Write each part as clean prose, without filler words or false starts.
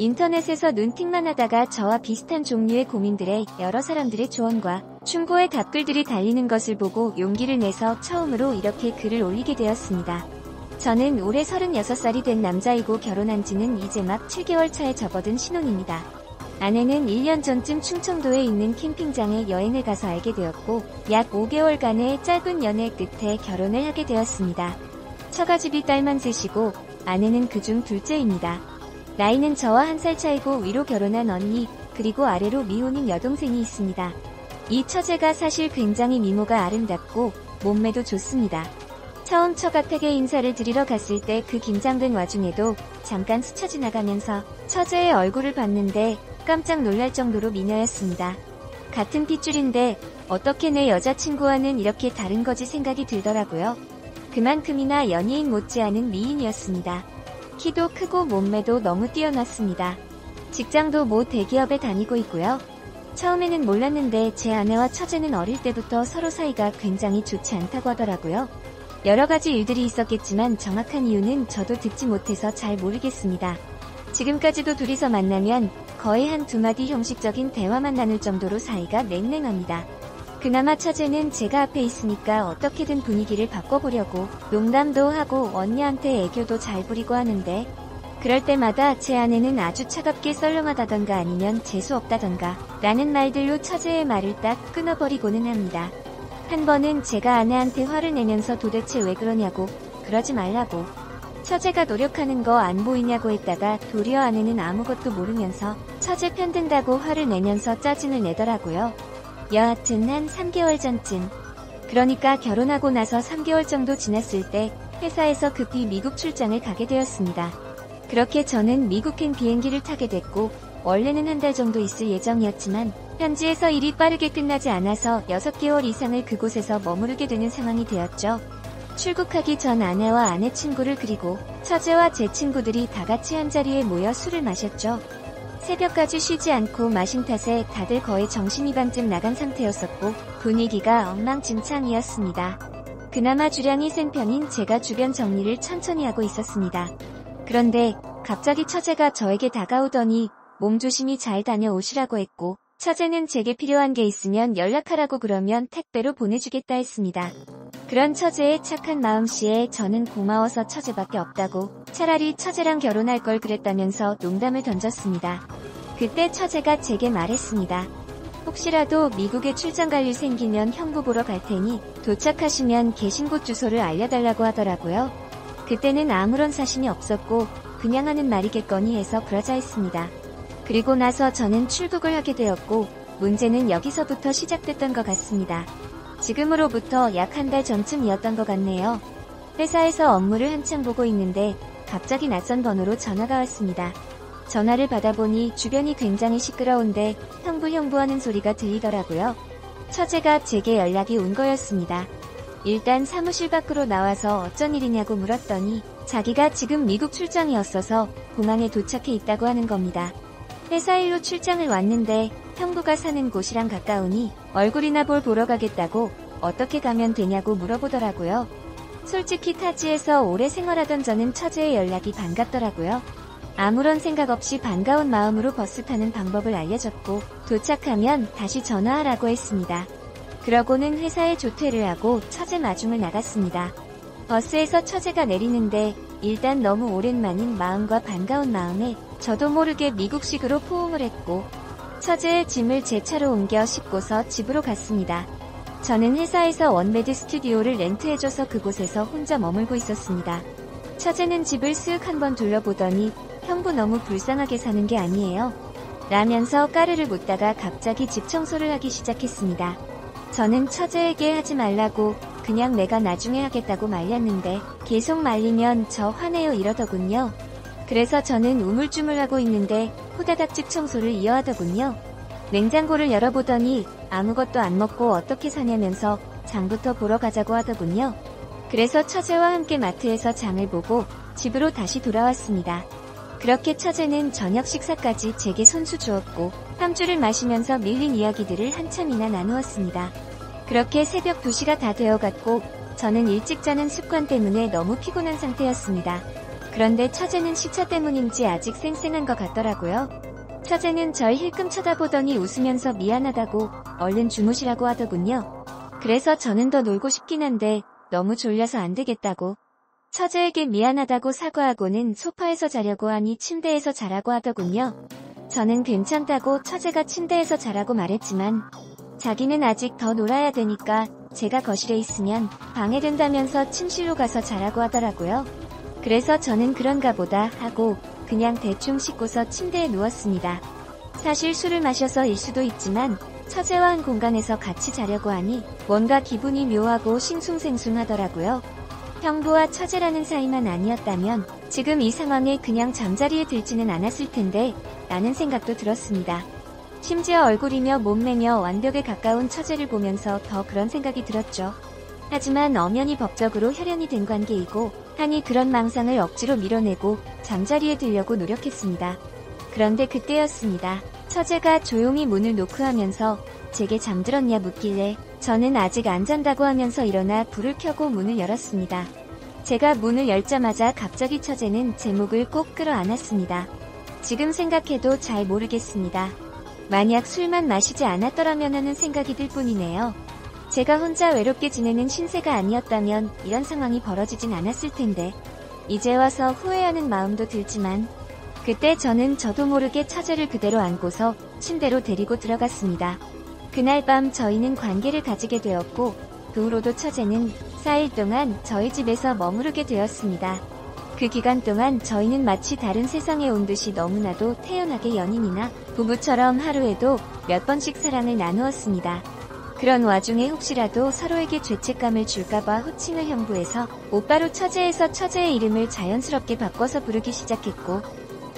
인터넷에서 눈팅만 하다가 저와 비슷한 종류의 고민들에 여러 사람들의 조언과 충고의 답글들이 달리는 것을 보고 용기를 내서 처음으로 이렇게 글을 올리게 되었습니다. 저는 올해 36살이 된 남자이고 결혼한 지는 이제 막 7개월 차에 접어든 신혼입니다. 아내는 1년 전쯤 충청도에 있는 캠핑장에 여행을 가서 알게 되었고 약 5개월간의 짧은 연애 끝에 결혼을 하게 되었습니다. 처가집이 딸만 셋이고 아내는 그중 둘째입니다. 나이는 저와 1살 차이고 위로 결혼한 언니 그리고 아래로 미혼인 여동생이 있습니다. 이 처제가 사실 굉장히 미모가 아름답고 몸매도 좋습니다. 처음 처가댁에 인사를 드리러 갔을 때 그 긴장된 와중에도 잠깐 스쳐 지나가면서 처제의 얼굴을 봤는데 깜짝 놀랄 정도로 미녀였습니다. 같은 핏줄인데 어떻게 내 여자친구와는 이렇게 다른 거지 생각이 들더라고요. 그만큼이나 연예인 못지않은 미인이었습니다. 키도 크고 몸매도 너무 뛰어났습니다. 직장도 모 대기업에 다니고 있고요. 처음에는 몰랐는데 제 아내와 처제는 어릴 때부터 서로 사이가 굉장히 좋지 않다고 하더라고요. 여러 가지 일들이 있었겠지만 정확한 이유는 저도 듣지 못해서 잘 모르겠습니다. 지금까지도 둘이서 만나면 거의 한두 마디 형식적인 대화만 나눌 정도로 사이가 냉랭합니다. 그나마 처제는 제가 앞에 있으니까 어떻게든 분위기를 바꿔보려고 농담도 하고 언니한테 애교도 잘 부리고 하는데 그럴 때마다 제 아내는 아주 차갑게 썰렁하다던가 아니면 재수없다던가 라는 말들로 처제의 말을 딱 끊어버리고는 합니다. 한 번은 제가 아내한테 화를 내면서 도대체 왜 그러냐고 그러지 말라고 처제가 노력하는 거 안 보이냐고 했다가 도리어 아내는 아무것도 모르면서 처제 편든다고 화를 내면서 짜증을 내더라고요. 여하튼 한 3개월 전쯤 그러니까 결혼하고 나서 3개월 정도 지났을 때 회사에서 급히 미국 출장을 가게 되었습니다. 그렇게 저는 미국행 비행기를 타게 됐고 원래는 한 달 정도 있을 예정이었지만 현지에서 일이 빠르게 끝나지 않아서 6개월 이상을 그곳에서 머무르게 되는 상황이 되었죠. 출국하기 전 아내와 아내 친구를 그리고 처제와 제 친구들이 다 같이 한자리에 모여 술을 마셨죠. 새벽까지 쉬지 않고 마신 탓에 다들 거의 정신이반쯤 나간 상태였었고 분위기가 엉망진창이었습니다. 그나마 주량이 센 편인 제가 주변 정리를 천천히 하고 있었습니다. 그런데 갑자기 처제가 저에게 다가오더니 몸조심히 잘 다녀오시라고 했고 처제는 제게 필요한 게 있으면 연락하라고 그러면 택배로 보내주겠다 했습니다. 그런 처제의 착한 마음씨에 저는 고마워서 처제밖에 없다고 차라리 처제랑 결혼할 걸 그랬다면서 농담을 던졌습니다. 그때 처제가 제게 말했습니다. 혹시라도 미국에 출장 갈 일 생기면 형부 보러 갈 테니 도착하시면 계신 곳 주소를 알려달라고 하더라고요. 그때는 아무런 사심이 없었고 그냥 하는 말이겠거니 해서 그러자 했습니다. 그리고 나서 저는 출국을 하게 되었고 문제는 여기서부터 시작됐던 것 같습니다. 지금으로부터 약 한 달 전쯤이었던 것 같네요. 회사에서 업무를 한창 보고 있는데 갑자기 낯선 번호로 전화가 왔습니다. 전화를 받아보니 주변이 굉장히 시끄러운데 형부 하는 소리가 들리더라고요. 처제가 제게 연락이 온 거였습니다. 일단 사무실 밖으로 나와서 어쩐 일이냐고 물었더니 자기가 지금 미국 출장이었어서 공항에 도착해 있다고 하는 겁니다. 회사 일로 출장을 왔는데 형부가 사는 곳이랑 가까우니 얼굴이나 보러 가겠다고 어떻게 가면 되냐고 물어보더라고요. 솔직히 타지에서 오래 생활하던 저는 처제의 연락이 반갑더라고요. 아무런 생각 없이 반가운 마음으로 버스 타는 방법을 알려줬고 도착하면 다시 전화하라고 했습니다. 그러고는 회사에 조퇴를 하고 처제 마중을 나갔습니다. 버스에서 처제가 내리는데 일단 너무 오랜만인 마음과 반가운 마음에 저도 모르게 미국식으로 포옹을 했고 처제의 짐을 제 차로 옮겨 싣고서 집으로 갔습니다. 저는 회사에서 원베드 스튜디오를 렌트해줘서 그곳에서 혼자 머물고 있었습니다. 처제는 집을 쓱 한번 둘러보더니 형부 너무 불쌍하게 사는 게 아니에요? 라면서 까르르 묻다가 갑자기 집 청소를 하기 시작했습니다. 저는 처제에게 하지 말라고 그냥 내가 나중에 하겠다고 말렸는데 계속 말리면 저 화내요 이러더군요. 그래서 저는 우물쭈물하고 있는데 호다닥 집 청소를 이어하더군요. 냉장고를 열어보더니 아무것도 안 먹고 어떻게 사냐면서 장부터 보러 가자고 하더군요. 그래서 처제와 함께 마트에서 장을 보고 집으로 다시 돌아왔습니다. 그렇게 처제는 저녁 식사까지 제게 손수 주었고 함주를 마시면서 밀린 이야기들을 한참이나 나누었습니다. 그렇게 새벽 2시가 다 되어갔고 저는 일찍 자는 습관 때문에 너무 피곤한 상태였습니다. 그런데 처제는 시차 때문인지 아직 쌩쌩한 것 같더라고요. 처제는 절 힐끔 쳐다보더니 웃으면서 미안하다고 얼른 주무시라고 하더군요. 그래서 저는 더 놀고 싶긴 한데 너무 졸려서 안 되겠다고. 처제에게 미안하다고 사과하고는 소파에서 자려고 하니 침대에서 자라고 하더군요. 저는 괜찮다고 처제가 침대에서 자라고 말했지만 자기는 아직 더 놀아야 되니까 제가 거실에 있으면 방해된다면서 침실로 가서 자라고 하더라고요. 그래서 저는 그런가 보다 하고 그냥 대충 씻고서 침대에 누웠습니다. 사실 술을 마셔서일 수도 있지만 처제와 한 공간에서 같이 자려고 하니 뭔가 기분이 묘하고 싱숭생숭하더라고요. 형부와 처제라는 사이만 아니었다면 지금 이 상황에 그냥 잠자리에 들지는 않았을 텐데 라는 생각도 들었습니다. 심지어 얼굴이며 몸매며 완벽에 가까운 처제를 보면서 더 그런 생각이 들었죠. 하지만 엄연히 법적으로 혈연이 된 관계이고 하니 그런 망상을 억지로 밀어내고 잠자리에 들려고 노력했습니다. 그런데 그때였습니다. 처제가 조용히 문을 노크하면서 제게 잠들었냐 묻길래 저는 아직 안 잔다고 하면서 일어나 불을 켜고 문을 열었습니다. 제가 문을 열자마자 갑자기 처제는 제 목을 꼭 끌어안았습니다. 지금 생각해도 잘 모르겠습니다. 만약 술만 마시지 않았더라면 하는 생각이 들 뿐이네요. 제가 혼자 외롭게 지내는 신세가 아니었다면 이런 상황이 벌어지진 않았을 텐데 이제 와서 후회하는 마음도 들지만 그때 저는 저도 모르게 처제를 그대로 안고서 침대로 데리고 들어갔습니다. 그날 밤 저희는 관계를 가지게 되었고 그 후로도 처제는 4일 동안 저희 집에서 머무르게 되었습니다. 그 기간 동안 저희는 마치 다른 세상에 온 듯이 너무나도 태연하게 연인이나 부부처럼 하루에도 몇 번씩 사랑을 나누었습니다. 그런 와중에 혹시라도 서로에게 죄책감을 줄까봐 호칭을 형부해서 오빠로 처제에서 처제의 이름을 자연스럽게 바꿔서 부르기 시작했고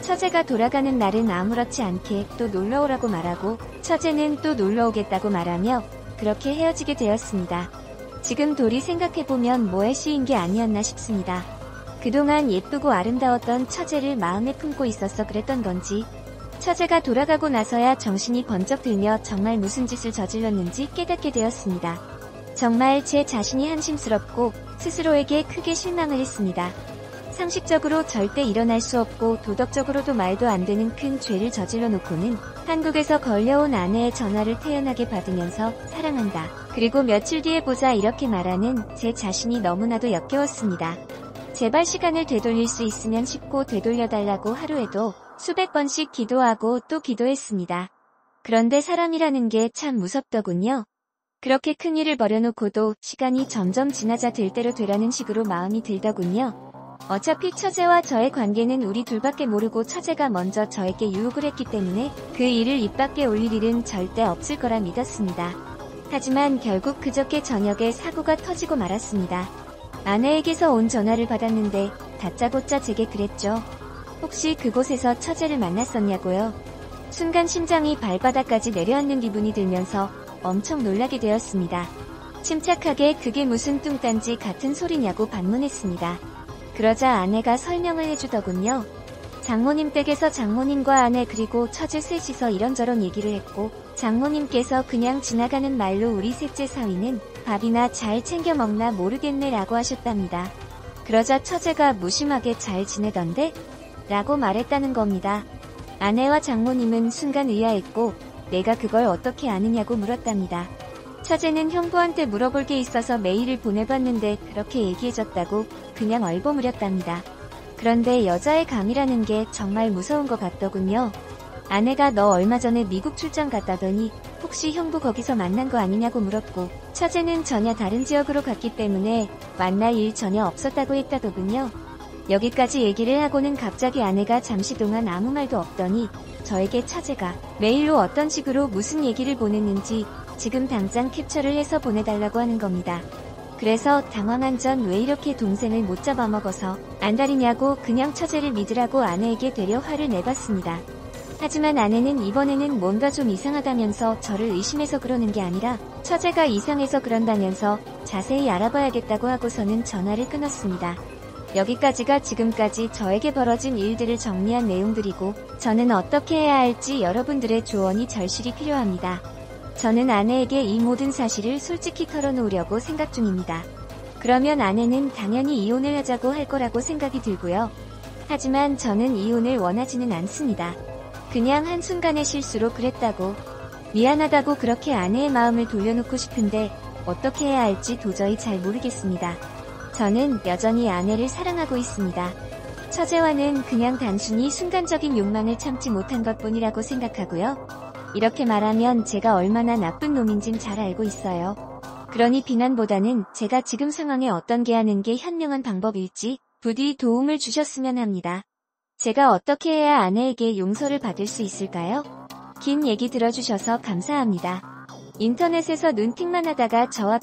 처제가 돌아가는 날은 아무렇지 않게 또 놀러오라고 말하고 처제는 또 놀러오겠다고 말하며 그렇게 헤어지게 되었습니다. 지금 돌이 생각해보면 뭐의 시인 게 아니었나 싶습니다. 그동안 예쁘고 아름다웠던 처제를 마음에 품고 있어서 그랬던 건지 처제가 돌아가고 나서야 정신이 번쩍 들며 정말 무슨 짓을 저질렀는지 깨닫게 되었습니다. 정말 제 자신이 한심스럽고 스스로에게 크게 실망을 했습니다. 상식적으로 절대 일어날 수 없고 도덕적으로도 말도 안 되는 큰 죄를 저질러 놓고는 한국에서 걸려온 아내의 전화를 태연하게 받으면서 사랑한다. 그리고 며칠 뒤에 보자 이렇게 말하는 제 자신이 너무나도 역겨웠습니다. 제발 시간을 되돌릴 수 있으면 쉽고 되돌려달라고 하루에도 수백 번씩 기도하고 또 기도했습니다. 그런데 사람이라는 게 참 무섭더군요. 그렇게 큰 일을 벌여놓고도 시간이 점점 지나자 될 대로 되라는 식으로 마음이 들더군요. 어차피 처제와 저의 관계는 우리 둘밖에 모르고 처제가 먼저 저에게 유혹을 했기 때문에 그 일을 입 밖에 올릴 일은 절대 없을 거라 믿었습니다. 하지만 결국 그저께 저녁에 사고가 터지고 말았습니다. 아내에게서 온 전화를 받았는데 다짜고짜 제게 그랬죠. 혹시 그곳에서 처제를 만났었냐고요. 순간 심장이 발바닥까지 내려앉는 기분이 들면서 엄청 놀라게 되었습니다. 침착하게 그게 무슨 뚱딴지 같은 소리냐고 반문했습니다. 그러자 아내가 설명을 해주더군요. 장모님 댁에서 장모님과 아내 그리고 처제 셋이서 이런저런 얘기를 했고 장모님께서 그냥 지나가는 말로 우리 셋째 사위는 밥이나 잘 챙겨 먹나 모르겠네 라고 하셨답니다. 그러자 처제가 무심하게 잘 지내던데? 라고 말했다는 겁니다. 아내와 장모님은 순간 의아했고 내가 그걸 어떻게 아느냐고 물었답니다. 처제는 형부한테 물어볼 게 있어서 메일을 보내봤는데 그렇게 얘기해줬다고 그냥 얼버무렸답니다. 그런데 여자의 감이라는 게 정말 무서운 것 같더군요. 아내가 너 얼마 전에 미국 출장 갔다더니 혹시 형부 거기서 만난 거 아니냐고 물었고 처제는 전혀 다른 지역으로 갔기 때문에 만날 일 전혀 없었다고 했다더군요. 여기까지 얘기를 하고는 갑자기 아내가 잠시 동안 아무 말도 없더니 저에게 처제가 메일로 어떤 식으로 무슨 얘기를 보냈는지 지금 당장 캡처를 해서 보내달라고 하는 겁니다. 그래서 당황한 전 왜 이렇게 동생을 못 잡아먹어서 안달이냐고 그냥 처제를 믿으라고 아내에게 되려 화를 내봤습니다. 하지만 아내는 이번에는 뭔가 좀 이상하다면서 저를 의심해서 그러는 게 아니라 처제가 이상해서 그런다면서 자세히 알아봐야겠다고 하고서는 전화를 끊었습니다. 여기까지가 지금까지 저에게 벌어진 일들을 정리한 내용들이고 저는 어떻게 해야 할지 여러분들의 조언이 절실히 필요합니다. 저는 아내에게 이 모든 사실을 솔직히 털어놓으려고 생각 중입니다. 그러면 아내는 당연히 이혼을 하자고 할 거라고 생각이 들고요. 하지만 저는 이혼을 원하지는 않습니다. 그냥 한순간의 실수로 그랬다고, 미안하다고 그렇게 아내의 마음을 돌려놓고 싶은데 어떻게 해야 할지 도저히 잘 모르겠습니다. 저는 여전히 아내를 사랑하고 있습니다. 처제와는 그냥 단순히 순간적인 욕망을 참지 못한 것뿐이라고 생각하고요. 이렇게 말하면 제가 얼마나 나쁜 놈인진 잘 알고 있어요. 그러니 비난보다는 제가 지금 상황에 어떤 게 하는 게 현명한 방법일지 부디 도움을 주셨으면 합니다. 제가 어떻게 해야 아내에게 용서를 받을 수 있을까요? 긴 얘기 들어주셔서 감사합니다. 인터넷에서 눈팅만 하다가 저와